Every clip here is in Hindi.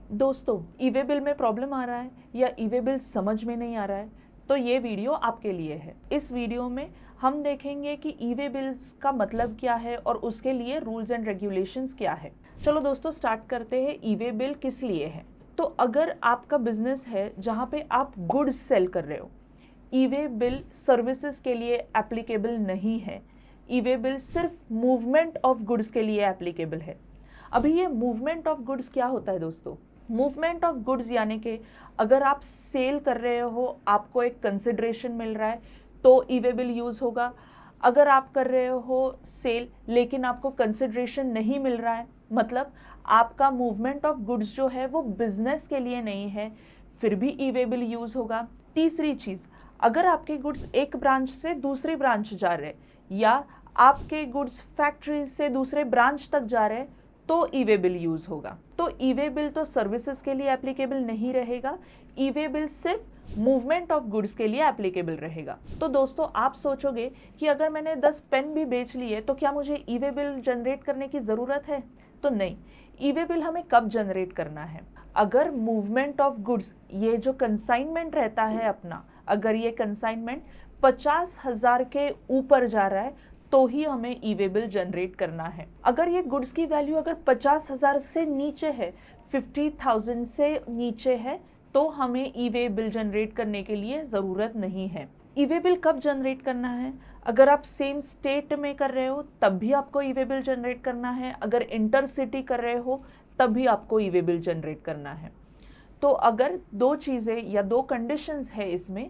दोस्तों, ई वे बिल में प्रॉब्लम आ रहा है या ई वे बिल समझ में नहीं आ रहा है तो ये वीडियो आपके लिए है। इस वीडियो में हम देखेंगे कि ई वे बिल्स का मतलब क्या है और उसके लिए रूल्स एंड रेगुलेशंस क्या है। चलो दोस्तों स्टार्ट करते हैं। ई वे बिल किस लिए है? तो अगर आपका बिजनेस है जहाँ पे आप गुड्स सेल कर रहे हो, ई वे बिल सर्विसेज के लिए एप्लीकेबल नहीं है। ई वे बिल सिर्फ मूवमेंट ऑफ गुड्स के लिए एप्लीकेबल है। अभी ये मूवमेंट ऑफ गुड्स क्या होता है दोस्तों? मूवमेंट ऑफ गुड्स यानी कि अगर आप सेल कर रहे हो, आपको एक कंसिडरेशन मिल रहा है तो ई वे बिल यूज़ होगा। अगर आप कर रहे हो सेल लेकिन आपको कंसिडरेशन नहीं मिल रहा है, मतलब आपका मूवमेंट ऑफ गुड्स जो है वो बिजनेस के लिए नहीं है, फिर भी ई वे बिल यूज़ होगा। तीसरी चीज़, अगर आपके गुड्स एक ब्रांच से दूसरी ब्रांच जा रहे या आपके गुड्स फैक्ट्री से दूसरे ब्रांच तक जा रहे तो ई वे बिल यूज़ होगा। तो ई वे बिल तो सर्विसेज के लिए एप्लीकेबल नहीं रहेगा, ई वे बिल सिर्फ मूवमेंट ऑफ गुड्स के लिए एप्लीकेबल रहेगा। तो दोस्तों आप सोचोगे कि अगर मैंने 10 पेन भी बेच लिए तो क्या मुझे ई वे बिल जनरेट करने की ज़रूरत है? तो नहीं। ई वे बिल हमें कब जनरेट करना है? अगर मूवमेंट ऑफ गुड्स, ये जो कंसाइनमेंट रहता है अपना, अगर ये कंसाइनमेंट 50,000 के ऊपर जा रहा है तो ही हमें ई वे बिल जनरेट करना है। अगर ये गुड्स की वैल्यू अगर 50,000 से नीचे है, 50,000 से नीचे है, तो हमें ई वे बिल जनरेट करने के लिए ज़रूरत नहीं है। ई वे बिल कब जनरेट करना है? अगर आप सेम स्टेट में कर रहे हो तब भी आपको ई वे बिल जनरेट करना है। अगर इंटर सिटी कर रहे हो तब भी आपको ई वे बिल जनरेट करना है। तो अगर दो चीज़ें या दो कंडीशंस है इसमें,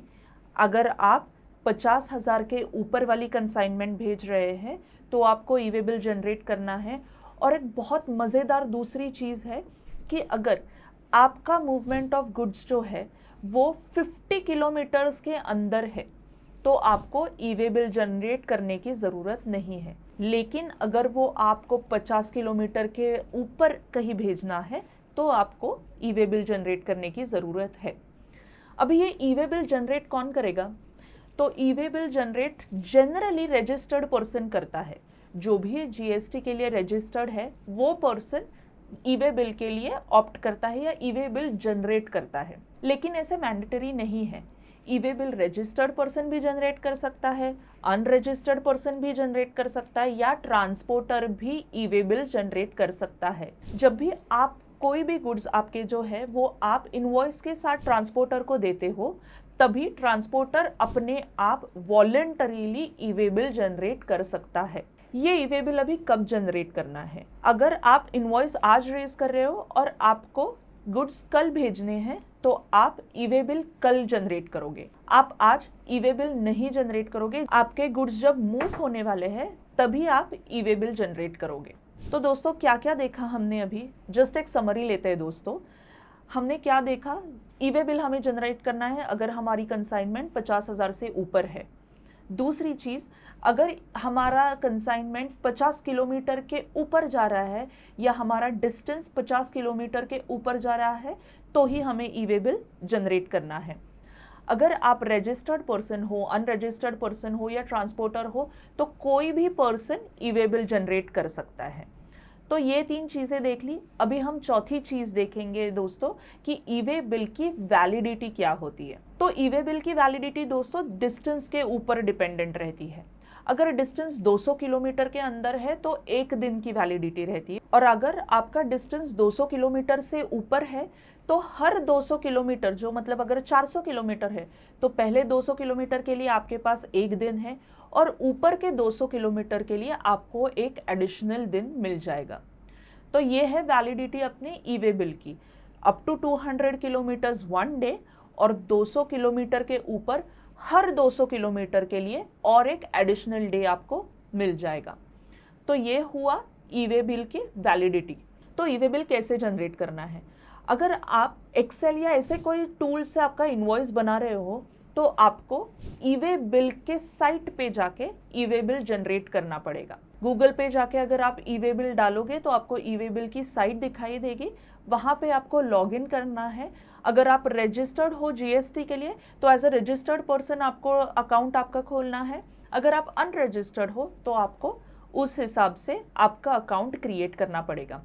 अगर आप 50,000 के ऊपर वाली कंसाइनमेंट भेज रहे हैं तो आपको ई वे बिल जनरेट करना है। और एक बहुत मज़ेदार दूसरी चीज़ है कि अगर आपका मूवमेंट ऑफ गुड्स जो है वो 50 किलोमीटर्स के अंदर है तो आपको ई वे बिल जनरेट करने की ज़रूरत नहीं है। लेकिन अगर वो आपको 50 किलोमीटर के ऊपर कहीं भेजना है तो आपको ई वे बिल जनरेट करने की ज़रूरत है। अभी ये ई वे बिल जनरेट कौन करेगा? तो e way bill generate generally registered person करता है। जो भी जीएसटी के लिए रजिस्टर्ड है वो पर्सन ई वे बिल के लिए ऑप्ट करता है या ई वे बिल जनरेट करता है। लेकिन ऐसे मैंडेटरी नहीं है। ई वे बिल रजिस्टर्ड पर्सन भी जनरेट कर सकता है, अनरजिस्टर्ड पर्सन भी जनरेट कर सकता है, या ट्रांसपोर्टर भी ई वे बिल जनरेट कर सकता है। जब भी आप कोई भी गुड्स आपके जो है वो आप इनवॉइस के साथ ट्रांसपोर्टर को देते हो, तभी ट्रांसपोर्टर अपने आप वॉलंटरीली ई वे बिल जनरेट कर सकता है। ये ई वे बिल अभी कब जनरेट करना है? अगर आप इनवॉइस आज रेज कर रहे हो और आपको गुड्स कल भेजने हैं तो आप ई वे बिल कल जनरेट करोगे। आप आज ई वे बिल नहीं जनरेट करोगे, आपके गुड्स जब मूव होने वाले हैं तभी आप ई वे बिल जनरेट करोगे। तो दोस्तों क्या क्या देखा हमने अभी? जस्ट एक समरी लेते हैं दोस्तों। हमने क्या देखा? ई वे बिल हमें जनरेट करना है अगर हमारी कंसाइनमेंट 50,000 से ऊपर है। दूसरी चीज़, अगर हमारा कंसाइनमेंट 50 किलोमीटर के ऊपर जा रहा है या हमारा डिस्टेंस 50 किलोमीटर के ऊपर जा रहा है तो ही हमें ई वे बिल जनरेट करना है। अगर आप रजिस्टर्ड पर्सन हो, अनरजिस्टर्ड पर्सन हो या ट्रांसपोर्टर हो तो कोई भी पर्सन ई वे बिल जनरेट कर सकता है। तो ये 3 चीज़ें देख ली। अभी हम चौथी चीज़ देखेंगे दोस्तों कि ई वे बिल की वैलिडिटी क्या होती है। तो ई वे बिल की वैलिडिटी दोस्तों डिस्टेंस के ऊपर डिपेंडेंट रहती है। अगर डिस्टेंस 200 किलोमीटर के अंदर है तो 1 दिन की वैलिडिटी रहती है, और अगर आपका डिस्टेंस 200 किलोमीटर से ऊपर है तो हर 200 किलोमीटर, जो मतलब अगर 400 किलोमीटर है तो पहले 200 किलोमीटर के लिए आपके पास 1 दिन है और ऊपर के 200 किलोमीटर के लिए आपको एक एडिशनल दिन मिल जाएगा। तो ये है वैलिडिटी अपने ई वे बिल की। अप टू 200 किलोमीटर्स 1 डे और 200 किलोमीटर के ऊपर हर 200 किलोमीटर के लिए और एक एडिशनल डे आपको मिल जाएगा। तो ये हुआ ई वे बिल की वैलिडिटी। तो ई वे बिल कैसे जनरेट करना है? अगर आप एक्सेल या ऐसे कोई टूल से आपका इनवॉइस बना रहे हो तो आपको ई वे बिल के साइट पे जाके ई वे बिल जनरेट करना पड़ेगा। गूगल पे जाके अगर आप ई वे बिल डालोगे तो आपको ई वे बिल की साइट दिखाई देगी, वहाँ पे आपको लॉगिन करना है। अगर आप रजिस्टर्ड हो जीएसटी के लिए तो एज अ रजिस्टर्ड पर्सन आपको अकाउंट आपका खोलना है। अगर आप अनरजिस्टर्ड हो तो आपको उस हिसाब से आपका अकाउंट क्रिएट करना पड़ेगा।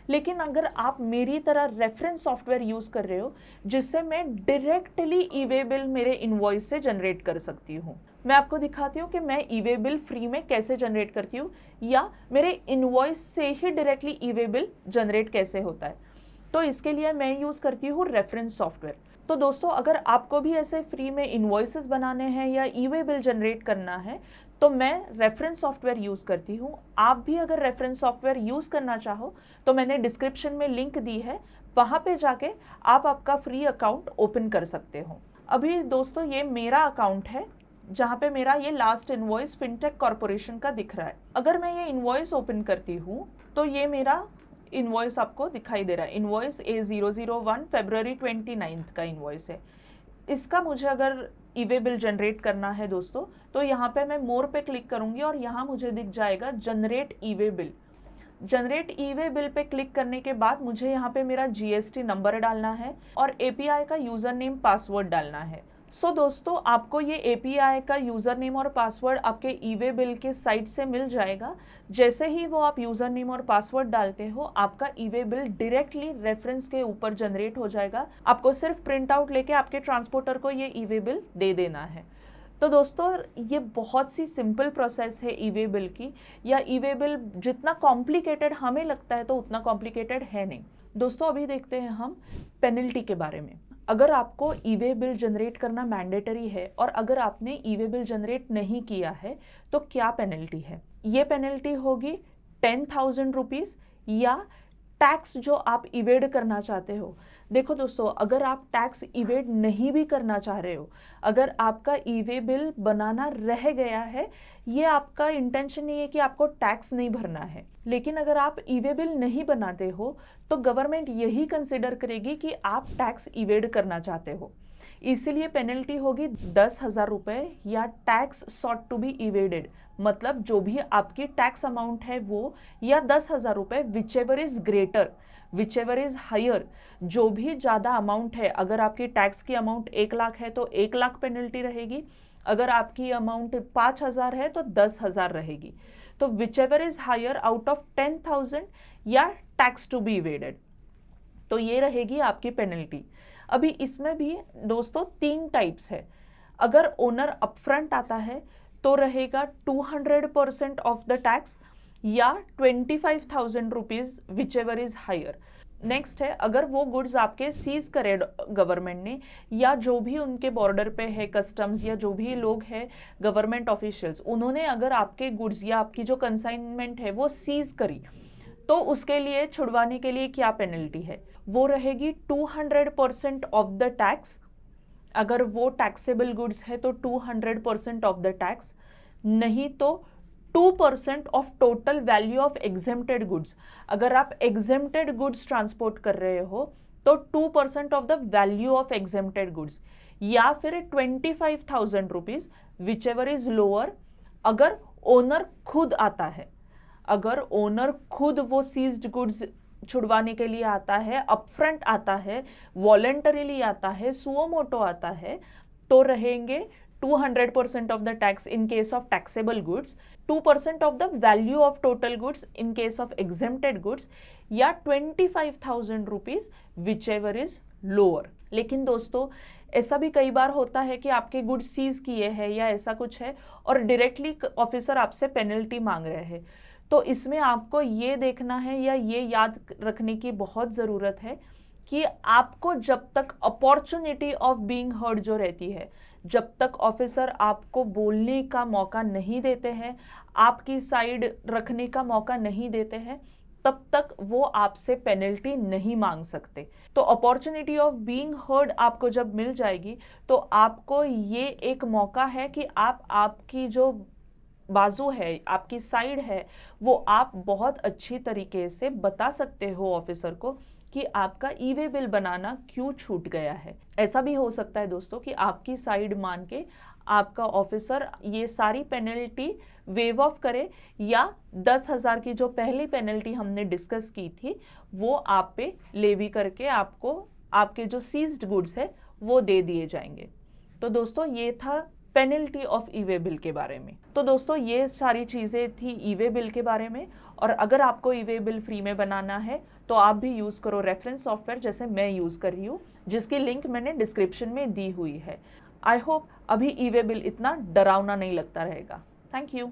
लेकिन अगर आप मेरी तरह रेफरेंस सॉफ्टवेयर यूज़ कर रहे हो जिससे मैं डायरेक्टली ई वे बिल मेरे इनवॉइस से जनरेट कर सकती हूँ, मैं आपको दिखाती हूँ कि मैं ई वे बिल फ्री में कैसे जनरेट करती हूँ या मेरे इनवॉइस से ही डायरेक्टली ई वे बिल जनरेट कैसे होता है। तो इसके लिए मैं यूज़ करती हूँ रेफरेंस सॉफ्टवेयर। तो दोस्तों, अगर आपको भी ऐसे फ्री में इनवॉइसेस बनाने हैं या ई वे बिल जनरेट करना है तो मैं रेफरेंस सॉफ्टवेयर यूज़ करती हूँ। आप भी अगर रेफरेंस सॉफ्टवेयर यूज़ करना चाहो तो मैंने डिस्क्रिप्शन में लिंक दी है, वहाँ पे जाके आप आपका फ्री अकाउंट ओपन कर सकते हो। अभी दोस्तों ये मेरा अकाउंट है जहाँ पे मेरा ये लास्ट इनवॉइस फिनटेक कॉर्पोरेशन का दिख रहा है। अगर मैं ये इनवॉइस ओपन करती हूँ तो ये मेरा इनवॉइस आपको दिखाई दे रहा है। इनवॉइस A001 फरवरी 29 का इनवॉइस है। इसका मुझे अगर ई वे बिल जनरेट करना है दोस्तों, तो यहाँ पे मैं मोर पे क्लिक करूँगी और यहाँ मुझे दिख जाएगा जनरेट ई वे बिल। जनरेट ई वे बिल पे क्लिक करने के बाद मुझे यहाँ पे मेरा GST नंबर डालना है और API का यूज़र नेम पासवर्ड डालना है। सो दोस्तों, आपको ये API का यूज़र नेम और पासवर्ड आपके ई वे बिल के साइट से मिल जाएगा। जैसे ही वो आप यूज़र नेम और पासवर्ड डालते हो, आपका ई वे बिल डायरेक्टली रेफरेंस के ऊपर जनरेट हो जाएगा। आपको सिर्फ प्रिंट आउट लेके आपके ट्रांसपोर्टर को ये ई वे बिल दे देना है। तो दोस्तों, ये बहुत सी सिंपल प्रोसेस है ई वे बिल की, या ई वे बिल जितना कॉम्प्लिकेटेड हमें लगता है तो उतना कॉम्प्लिकेटेड है नहीं। दोस्तों, अभी देखते हैं हम पेनल्टी के बारे में। अगर आपको ई वे बिल जनरेट करना मैंडेटरी है और अगर आपने ई वे बिल जनरेट नहीं किया है तो क्या पेनल्टी है? ये पेनल्टी होगी 10,000 रुपीज़ या टैक्स जो आप इवेड करना चाहते हो। देखो दोस्तों, अगर आप टैक्स इवेड नहीं भी करना चाह रहे हो, अगर आपका ई वे बिल बनाना रह गया है, ये आपका इंटेंशन नहीं है कि आपको टैक्स नहीं भरना है, लेकिन अगर आप ई वे बिल नहीं बनाते हो तो गवर्नमेंट यही कंसिडर करेगी कि आप टैक्स इवेड करना चाहते हो। इसीलिए पेनल्टी होगी 10,000 रुपये या tax sought to be evaded, मतलब जो भी आपकी टैक्स अमाउंट है वो, या 10,000 रुपये, whichever is greater, whichever is higher, जो भी ज़्यादा अमाउंट है। अगर आपकी टैक्स की अमाउंट 1 लाख है तो 1 लाख पेनल्टी रहेगी, अगर आपकी अमाउंट 5,000 है तो 10,000 रहेगी। तो whichever is higher out of 10,000 या टैक्स टू बी इवेडेड, तो ये रहेगी आपकी पेनल्टी। अभी इसमें भी दोस्तों 3 टाइप्स है। अगर ओनर अपफ्रंट आता है तो रहेगा 200% ऑफ द टैक्स या 25,000 rupees, whichever is higher. Next है, अगर वो गुड्स आपके सीज करे गवर्नमेंट ने, या जो भी उनके बॉर्डर पे है कस्टम्स या जो भी लोग हैं गवर्नमेंट ऑफिशियल्स, उन्होंने अगर आपके गुड्स या आपकी जो कंसाइनमेंट है वो सीज करी, तो उसके लिए छुड़वाने के लिए क्या पेनल्टी है? वो रहेगी 200% ऑफ द टैक्स। अगर वो टैक्सेबल गुड्स है तो 200% ऑफ द टैक्स, नहीं तो 2% of total value of exempted goods. अगर आप एग्जेम्प्टेड गुड्स ट्रांसपोर्ट कर रहे हो तो 2% of the value of exempted goods, या फिर 25,000 rupees, whichever is lower, अगर ओनर खुद आता है। अगर ओनर खुद वो सीज्ड गुड्स छुड़वाने के लिए आता है, अपफ्रंट आता है, वॉलंटरीली आता है, सुओ मोटो आता है, तो रहेंगे 200% of the tax in case of taxable goods, 2% of the value of total goods in case of exempted goods, या 25,000 rupees, whichever is lower. लेकिन दोस्तों, ऐसा भी कई बार होता है कि आपके गुड्स सीज किए हैं या ऐसा कुछ है और डायरेक्टली ऑफिसर आपसे पेनल्टी मांग रहे हैं, तो इसमें आपको ये देखना है या ये याद रखने की बहुत ज़रूरत है कि आपको जब तक अपॉर्चुनिटी ऑफ बीइंग हर्ड जो रहती है, जब तक ऑफिसर आपको बोलने का मौका नहीं देते हैं, आपकी साइड रखने का मौका नहीं देते हैं, तब तक वो आपसे पेनल्टी नहीं मांग सकते। तो अपॉर्चुनिटी ऑफ बीइंग हर्ड आपको जब मिल जाएगी तो आपको ये एक मौका है कि आप आपकी जो बाजू है, आपकी साइड है, वो आप बहुत अच्छी तरीके से बता सकते हो ऑफिसर को कि आपका ई वे बिल बनाना क्यों छूट गया है। ऐसा भी हो सकता है दोस्तों कि आपकी साइड मान के आपका ऑफिसर ये सारी पेनल्टी वेव ऑफ करे, या 10,000 की जो पहली पेनल्टी हमने डिस्कस की थी वो आप पे लेवी करके आपको आपके जो सीज्ड गुड्स है वो दे दिए जाएंगे। तो दोस्तों, ये था penalty of E way bill के बारे में। तो दोस्तों, ये सारी चीज़ें थी ई वे बिल के बारे में, और अगर आपको ई वे बिल फ्री में बनाना है तो आप भी यूज़ करो रेफरेंस सॉफ्टवेयर जैसे मैं यूज़ कर रही हूँ, जिसकी लिंक मैंने डिस्क्रिप्शन में दी हुई है। आई होप अभी ई वे बिल इतना डरावना नहीं लगता रहेगा। Thank you.